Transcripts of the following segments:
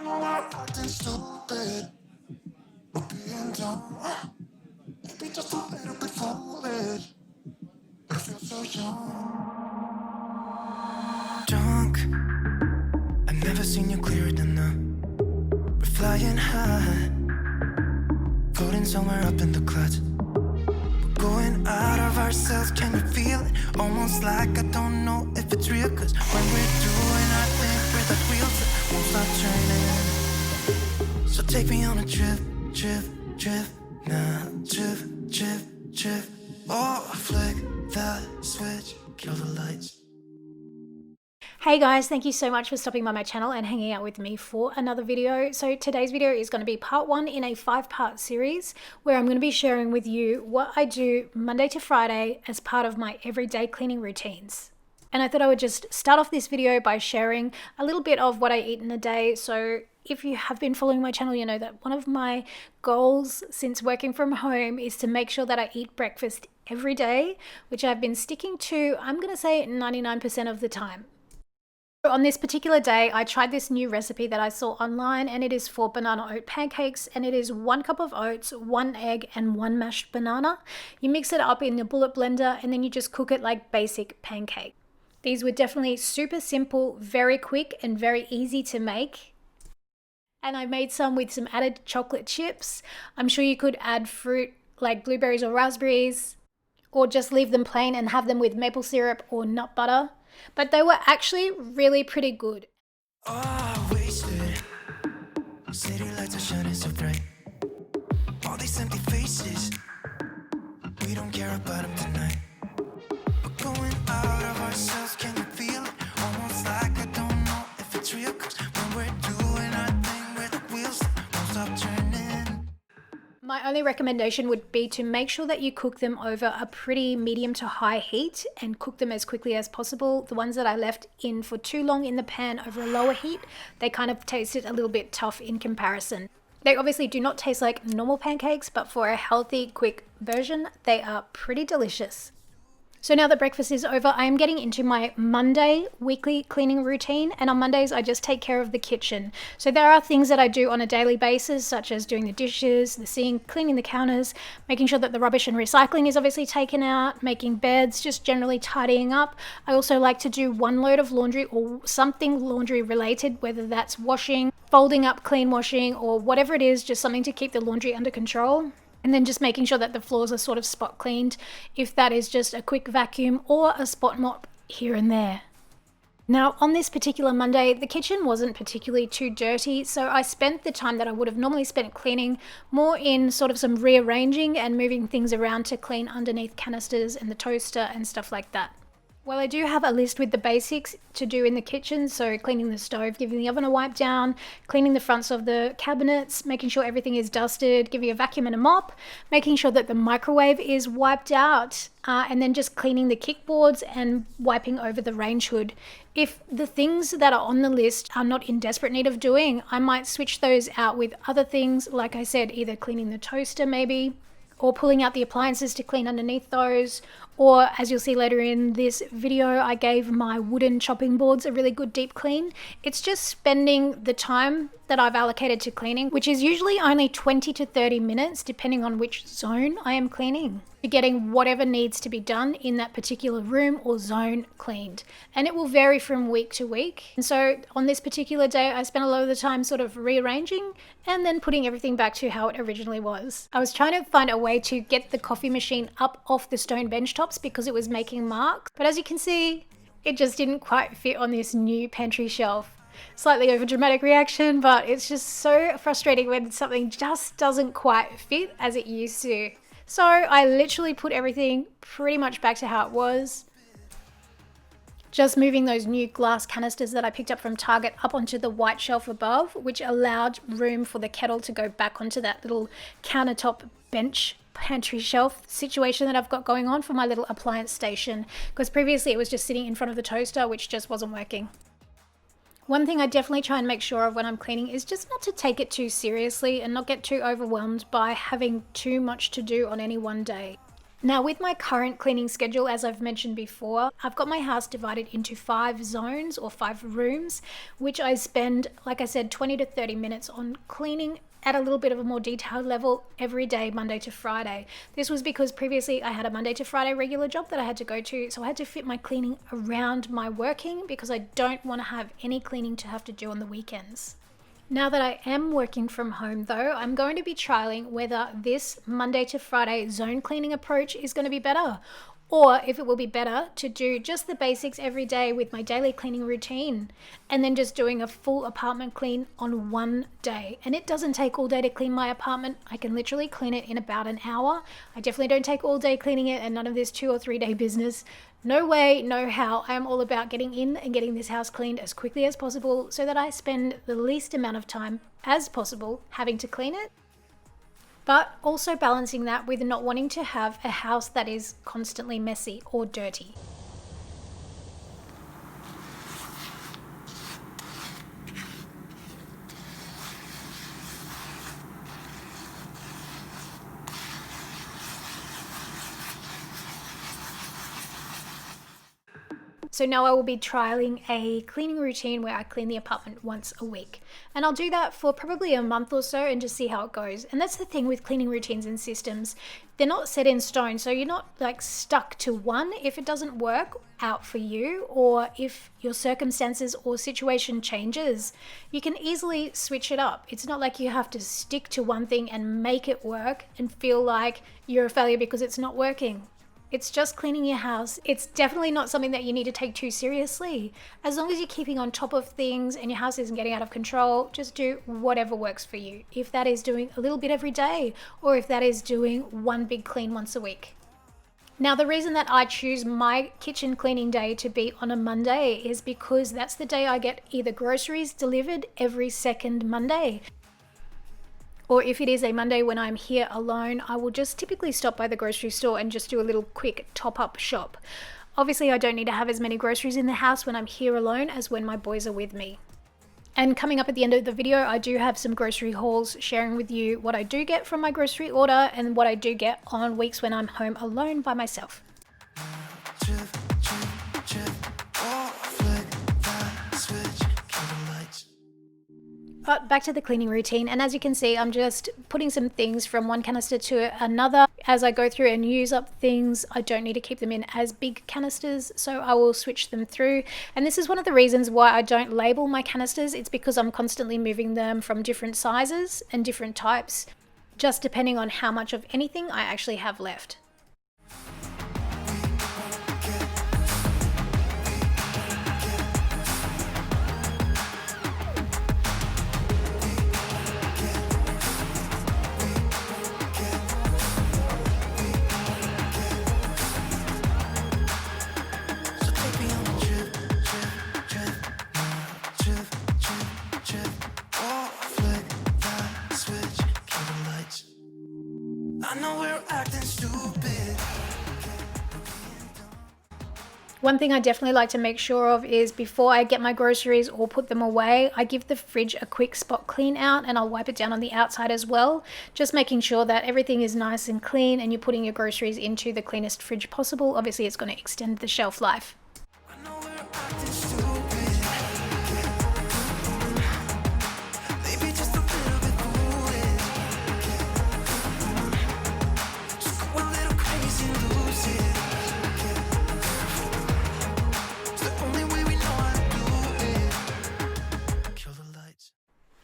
know I'm acting stupid, but being dumb, maybe just a little bit foolish. I feel so young. Drunk, I've never seen you clearer than now. We're flying high, floating somewhere up in the clouds. We're going out of ourselves, can you feel it? Almost like I don't know if it's real, cause when we're doing our thing, we're like wheels that won't stop turning. So take me on a trip, now, trip. Oh, flick the switch, kill the lights. Hey guys, thank you so much for stopping by my channel and hanging out with me for another video. So today's video is going to be part 1 in a 5-part series where I'm going to be sharing with you what I do Monday to Friday as part of my everyday cleaning routines. And I thought I would just start off this video by sharing a little bit of what I eat in a day. So if you have been following my channel, you know that one of my goals since working from home is to make sure that I eat breakfast every day, which I've been sticking to, I'm going to say 99% of the time. On this particular day, I tried this new recipe that I saw online, and it is for banana oat pancakes, and it is 1 cup of oats, 1 egg, and 1 mashed banana. You mix it up in the bullet blender, and then you just cook it like basic pancake. These were definitely super simple, very quick, and very easy to make. And I made some with some added chocolate chips. I'm sure you could add fruit like blueberries or raspberries, or just leave them plain and have them with maple syrup or nut butter. But they were actually really pretty good. Oh, wasted. City lights are shining so bright. All these empty faces. We don't care about them tonight. We're going out of ourselves, can you feel it? Almost like I don't know if it's real, cause when we're doing our thing, we're the wheels that won't stop turning. My only recommendation would be to make sure that you cook them over a pretty medium to high heat and cook them as quickly as possible. The ones that I left in for too long in the pan over a lower heat, they kind of tasted a little bit tough in comparison. They obviously do not taste like normal pancakes, but for a healthy, quick version, they are pretty delicious. So now that breakfast is over, I am getting into my Monday weekly cleaning routine, and on Mondays I just take care of the kitchen. So there are things that I do on a daily basis, such as doing the dishes, the sink, cleaning the counters, making sure that the rubbish and recycling is obviously taken out, making beds, just generally tidying up. I also like to do 1 load of laundry or something laundry related, whether that's washing, folding up, clean washing, or whatever it is, just something to keep the laundry under control. And then just making sure that the floors are sort of spot cleaned, if that is just a quick vacuum or a spot mop here and there. Now, on this particular Monday, the kitchen wasn't particularly too dirty, so I spent the time that I would have normally spent cleaning more in sort of some rearranging and moving things around to clean underneath canisters and the toaster and stuff like that. Well, I do have a list with the basics to do in the kitchen, so cleaning the stove, giving the oven a wipe down, cleaning the fronts of the cabinets, making sure everything is dusted, giving a vacuum and a mop, making sure that the microwave is wiped out, and then just cleaning the kickboards and wiping over the range hood. If the things that are on the list are not in desperate need of doing, I might switch those out with other things, like I said, either cleaning the toaster maybe, or pulling out the appliances to clean underneath those, or as you'll see later in this video, I gave my wooden chopping boards a really good deep clean. It's just spending the time that I've allocated to cleaning, which is usually only 20 to 30 minutes depending on which zone I am cleaning, to getting whatever needs to be done in that particular room or zone cleaned. And it will vary from week to week. And so on this particular day, I spent a lot of the time sort of rearranging and then putting everything back to how it originally was. I was trying to find a way to get the coffee machine up off the stone bench tops because it was making marks. But as you can see, it just didn't quite fit on this new pantry shelf. Slightly over dramatic reaction, but it's just so frustrating when something just doesn't quite fit as it used to. So I literally put everything pretty much back to how it was. Just moving those new glass canisters that I picked up from Target up onto the white shelf above, which allowed room for the kettle to go back onto that little countertop bench pantry shelf situation that I've got going on for my little appliance station, because previously it was just sitting in front of the toaster, which just wasn't working. One thing I definitely try and make sure of when I'm cleaning is just not to take it too seriously and not get too overwhelmed by having too much to do on any one day. Now, with my current cleaning schedule, as I've mentioned before, I've got my house divided into 5 zones or 5 rooms, which I spend, like I said, 20 to 30 minutes on cleaning at a little bit of a more detailed level every day, Monday to Friday. This was because previously I had a Monday to Friday regular job that I had to go to, so I had to fit my cleaning around my working because I don't want to have any cleaning to have to do on the weekends. Now that I am working from home though, I'm going to be trialing whether this Monday to Friday zone cleaning approach is going to be better, or if it will be better to do just the basics every day with my daily cleaning routine and then just doing a full apartment clean on one day. And it doesn't take all day to clean my apartment. I can literally clean it in about an hour. I definitely don't take all day cleaning it and none of this 2 or 3 day business. No way, no how. I am all about getting in and getting this house cleaned as quickly as possible so that I spend the least amount of time as possible having to clean it, but also balancing that with not wanting to have a house that is constantly messy or dirty. So now I will be trialing a cleaning routine where I clean the apartment once a week. And I'll do that for probably a month or so and just see how it goes. And that's the thing with cleaning routines and systems. They're not set in stone, so you're not like stuck to one. If it doesn't work out for you, or if your circumstances or situation changes, you can easily switch it up. It's not like you have to stick to one thing and make it work and feel like you're a failure because it's not working. It's just cleaning your house. It's definitely not something that you need to take too seriously. As long as you're keeping on top of things and your house isn't getting out of control, just do whatever works for you. If that is doing a little bit every day, or if that is doing one big clean once a week. Now, the reason that I choose my kitchen cleaning day to be on a Monday is because that's the day I get either groceries delivered every second Monday. Or if it is a Monday when I'm here alone, I will just typically stop by the grocery store and just do a little quick top-up shop. Obviously, I don't need to have as many groceries in the house when I'm here alone as when my boys are with me. And coming up at the end of the video, I do have some grocery hauls sharing with you what I do get from my grocery order and what I do get on weeks when I'm home alone by myself. But back to the cleaning routine, and as you can see, I'm just putting some things from one canister to another. As I go through and use up things, I don't need to keep them in as big canisters, so I will switch them through. And this is one of the reasons why I don't label my canisters. It's because I'm constantly moving them from different sizes and different types, just depending on how much of anything I actually have left. One thing I definitely like to make sure of is before I get my groceries or put them away, I give the fridge a quick spot clean out and I'll wipe it down on the outside as well. Just making sure that everything is nice and clean and you're putting your groceries into the cleanest fridge possible. Obviously, it's going to extend the shelf life.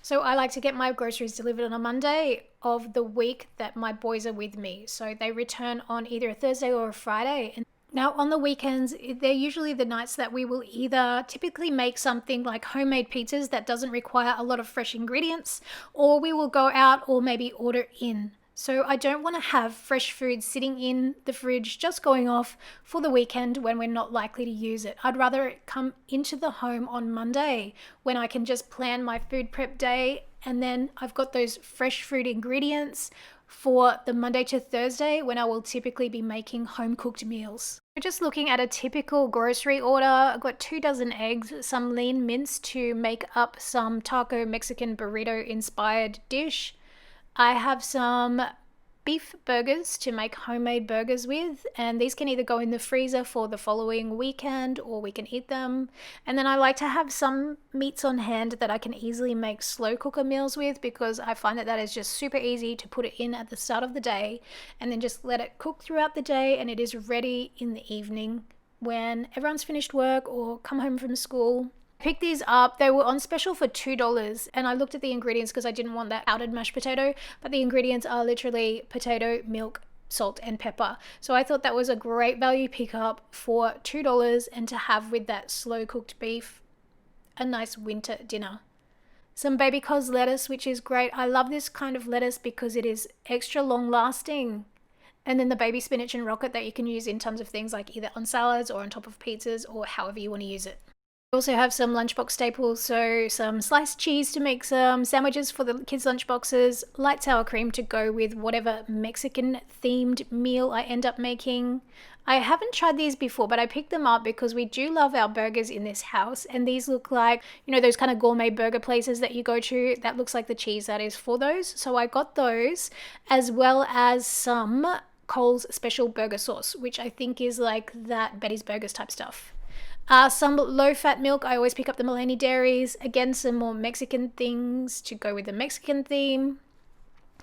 So I like to get my groceries delivered on a Monday of the week that my boys are with me. So they return on either a Thursday or a Friday. And now on the weekends, they're usually the nights that we will either typically make something like homemade pizzas that doesn't require a lot of fresh ingredients, or we will go out or maybe order in. So I don't want to have fresh food sitting in the fridge just going off for the weekend when we're not likely to use it. I'd rather it come into the home on Monday when I can just plan my food prep day, and then I've got those fresh fruit ingredients for the Monday to Thursday when I will typically be making home cooked meals. We're just looking at a typical grocery order. I've got 2 dozen eggs, some lean mince to make up some taco Mexican burrito inspired dish. I have some beef burgers to make homemade burgers with, and these can either go in the freezer for the following weekend or we can eat them. And then I like to have some meats on hand that I can easily make slow cooker meals with, because I find that is just super easy to put it in at the start of the day and then just let it cook throughout the day, and it is ready in the evening when everyone's finished work or come home from school. Picked these up. They were on special for $2, and I looked at the ingredients because I didn't want that powdered mashed potato, but the ingredients are literally potato, milk, salt and pepper. So I thought that was a great value pickup for $2, and to have with that slow cooked beef, a nice winter dinner. Some baby cos lettuce, which is great. I love this kind of lettuce because it is extra long lasting. And then the baby spinach and rocket that you can use in tons of things, like either on salads or on top of pizzas or however you want to use it. We also have some Lunchbox Staples, so some sliced cheese to make some sandwiches for the kids' lunchboxes, light sour cream to go with whatever Mexican themed meal I end up making. I haven't tried these before, but I picked them up because we do love our burgers in this house, and these look like, you know, those kind of gourmet burger places that you go to, that looks like the cheese that is for those. So I got those, as well as some Cole's special burger sauce, which I think is like that Betty's Burgers type stuff. Some low-fat milk. I always pick up the Mullaney Dairies. Again, some more Mexican things to go with the Mexican theme.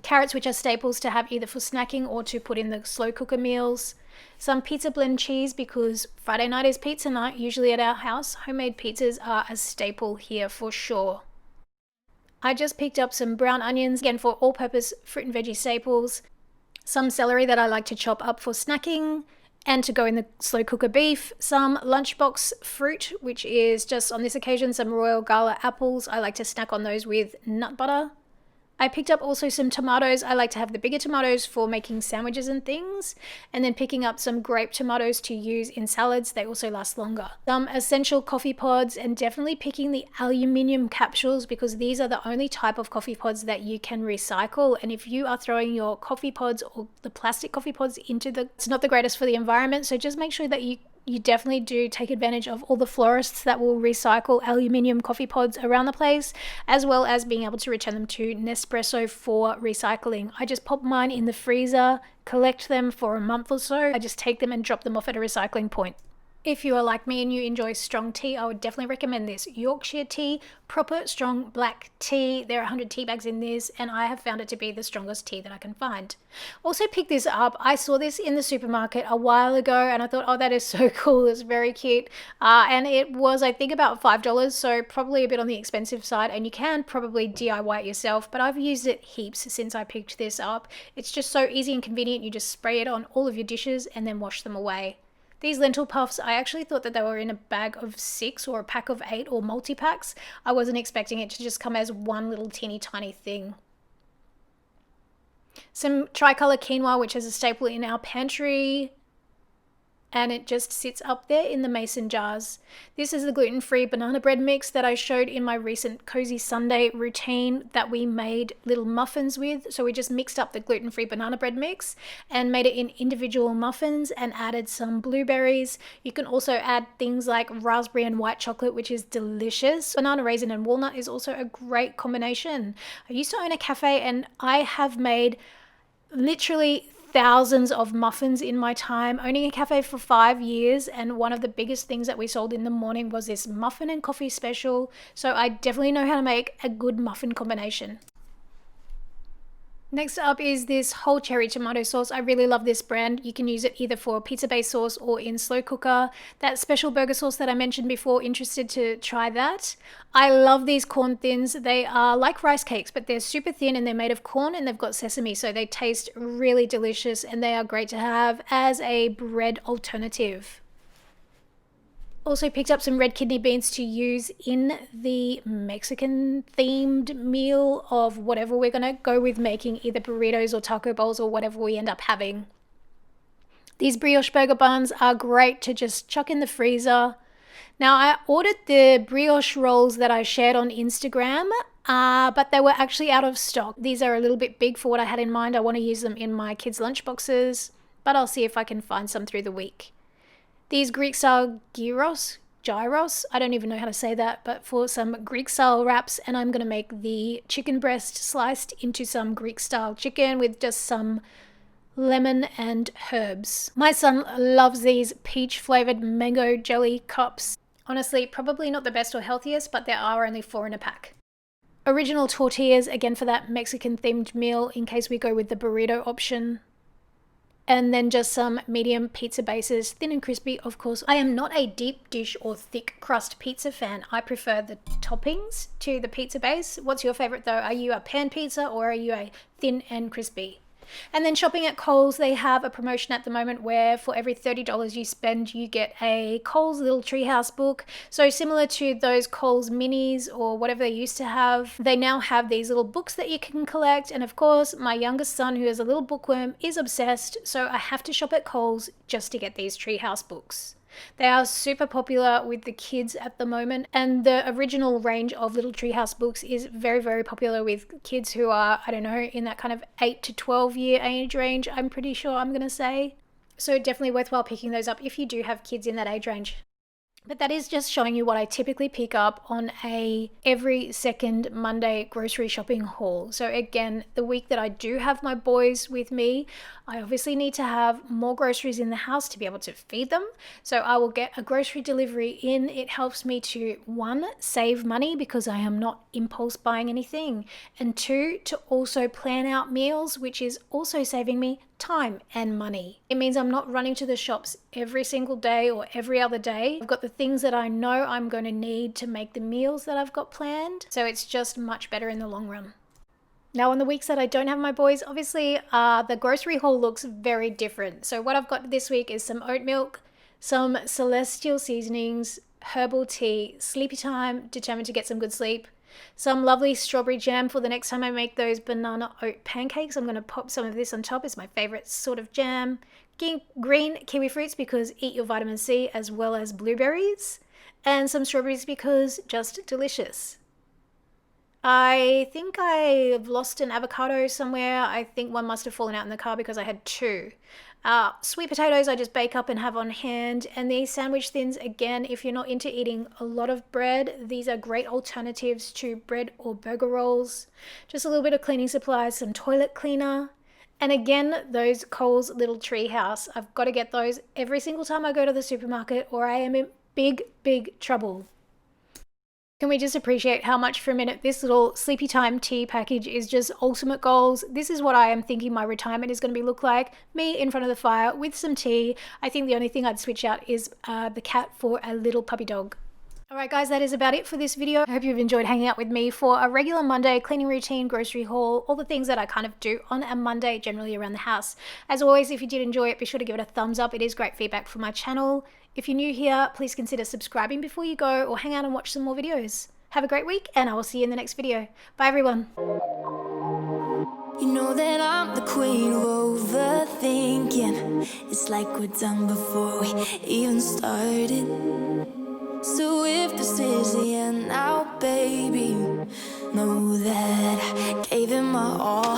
Carrots, which are staples to have either for snacking or to put in the slow cooker meals. Some pizza blend cheese, because Friday night is pizza night, usually at our house. Homemade pizzas are a staple here for sure. I just picked up some brown onions, again for all-purpose fruit and veggie staples. Some celery that I like to chop up for snacking and to go in the slow cooker beef. Some Lunchbox fruit, which is just on this occasion some Royal Gala apples. I like to snack on those with nut butter. I picked up also some tomatoes. I like to have the bigger tomatoes for making sandwiches and things. And then picking up some grape tomatoes to use in salads. They also last longer. Some essential coffee pods, and definitely picking the aluminium capsules, because these are the only type of coffee pods that you can recycle. And if you are throwing your coffee pods or the plastic coffee pods into it's not the greatest for the environment. So just make sure that you definitely do take advantage of all the florists that will recycle aluminium coffee pods around the place, as well as being able to return them to Nespresso for recycling. I just pop mine in the freezer, collect them for a month or so. I just take them and drop them off at a recycling point. If you are like me and you enjoy strong tea, I would definitely recommend this. Yorkshire tea, proper strong black tea. There are 100 tea bags in this, and I have found it to be the strongest tea that I can find. Also picked this up. I saw this in the supermarket a while ago, and I thought, oh, that is so cool. It's very cute. And it was, I think, about $5, so probably a bit on the expensive side, and you can probably DIY it yourself, but I've used it heaps since I picked this up. It's just so easy and convenient. You just spray it on all of your dishes and then wash them away. These lentil puffs, I actually thought that they were in a bag of 6 or a pack of 8 or multi-packs. I wasn't expecting it to just come as one little teeny tiny thing. Some tricolor quinoa, which is a staple in our pantry, and it just sits up there in the mason jars. This is the gluten-free banana bread mix that I showed in my recent Cozy Sunday routine that we made little muffins with. So we just mixed up the gluten-free banana bread mix and made it in individual muffins and added some blueberries. You can also add things like raspberry and white chocolate, which is delicious. Banana, raisin and walnut is also a great combination. I used to own a cafe, and I have made literally thousands of muffins in my time owning a cafe for 5 years, and one of the biggest things that we sold in the morning was this muffin and coffee special. So I definitely know how to make a good muffin combination. Next up is this whole cherry tomato sauce. I really love this brand. You can use it either for pizza-based sauce or in slow cooker. That special burger sauce that I mentioned before, interested to try that. I love these corn thins. They are like rice cakes, but they're super thin and they're made of corn and they've got sesame, so they taste really delicious and they are great to have as a bread alternative. Also picked up some red kidney beans to use in the Mexican themed meal of whatever we're going to go with making, either burritos or taco bowls or whatever we end up having. These brioche burger buns are great to just chuck in the freezer. Now I ordered the brioche rolls that I shared on Instagram, but they were actually out of stock. These are a little bit big for what I had in mind. I want to use them in my kids' lunchboxes, but I'll see if I can find some through the week. These Greek-style gyros, I don't even know how to say that, but for some Greek-style wraps, and I'm going to make the chicken breast sliced into some Greek-style chicken with just some lemon and herbs. My son loves these peach flavored mango jelly cups. Honestly, probably not the best or healthiest, but there are only 4 in a pack. Original tortillas, again for that Mexican themed meal in case we go with the burrito option. And then just some medium pizza bases, thin and crispy, of course. I am not a deep dish or thick crust pizza fan. I prefer the toppings to the pizza base. What's your favorite though? Are you a pan pizza or are you a thin and crispy? And then shopping at Coles, they have a promotion at the moment where for every $30 you spend, you get a Coles Little Treehouse book. So similar to those Coles minis or whatever they used to have, they now have these little books that you can collect. And of course, my youngest son, who is a little bookworm, is obsessed. So I have to shop at Coles just to get these Treehouse books. They are super popular with the kids at the moment, and the original range of Little Treehouse books is very, very popular with kids who are, I don't know, in that kind of 8 to 12 year age range, I'm pretty sure I'm going to say. So definitely worthwhile picking those up if you do have kids in that age range. But that is just showing you what I typically pick up on a every second Monday grocery shopping haul. So again, the week that I do have my boys with me, I obviously need to have more groceries in the house to be able to feed them. So I will get a grocery delivery in. It helps me to, 1, save money because I am not impulse buying anything, and 2, to also plan out meals, which is also saving me time and money. It means I'm not running to the shops every single day or every other day. I've got the things that I know I'm going to need to make the meals that I've got planned. So it's just much better in the long run. Now on the weeks that I don't have my boys, obviously the grocery haul looks very different. So what I've got this week is some oat milk, some celestial seasonings, herbal tea, sleepy time, determined to get some good sleep, some lovely strawberry jam for the next time I make those banana oat pancakes. I'm going to pop some of this on top. It's my favorite sort of jam. Green kiwi fruits because eat your vitamin C, as well as blueberries, and some strawberries because just delicious. I think I've lost an avocado somewhere. I think one must have fallen out in the car because I had 2. Sweet potatoes I just bake up and have on hand. And these sandwich thins, again, if you're not into eating a lot of bread, these are great alternatives to bread or burger rolls. Just a little bit of cleaning supplies, some toilet cleaner. And again, those Coles Little Treehouse. I've got to get those every single time I go to the supermarket or I am in big, big trouble. Can we just appreciate how much for a minute this little sleepy time tea package is just ultimate goals? This is what I am thinking my retirement is going to be look like. Me in front of the fire with some tea. I think the only thing I'd switch out is the cat for a little puppy dog. Alright guys, that is about it for this video. I hope you've enjoyed hanging out with me for a regular Monday cleaning routine, grocery haul, all the things that I kind of do on a Monday generally around the house. As always, if you did enjoy it, be sure to give it a thumbs up. It is great feedback for my channel. If you're new here, please consider subscribing before you go or hang out and watch some more videos. Have a great week and I will see you in the next video. Bye everyone. You know that I'm the queen of overthinking. It's like we're done before we even started. So if this is the end now, baby, know that I gave it my all.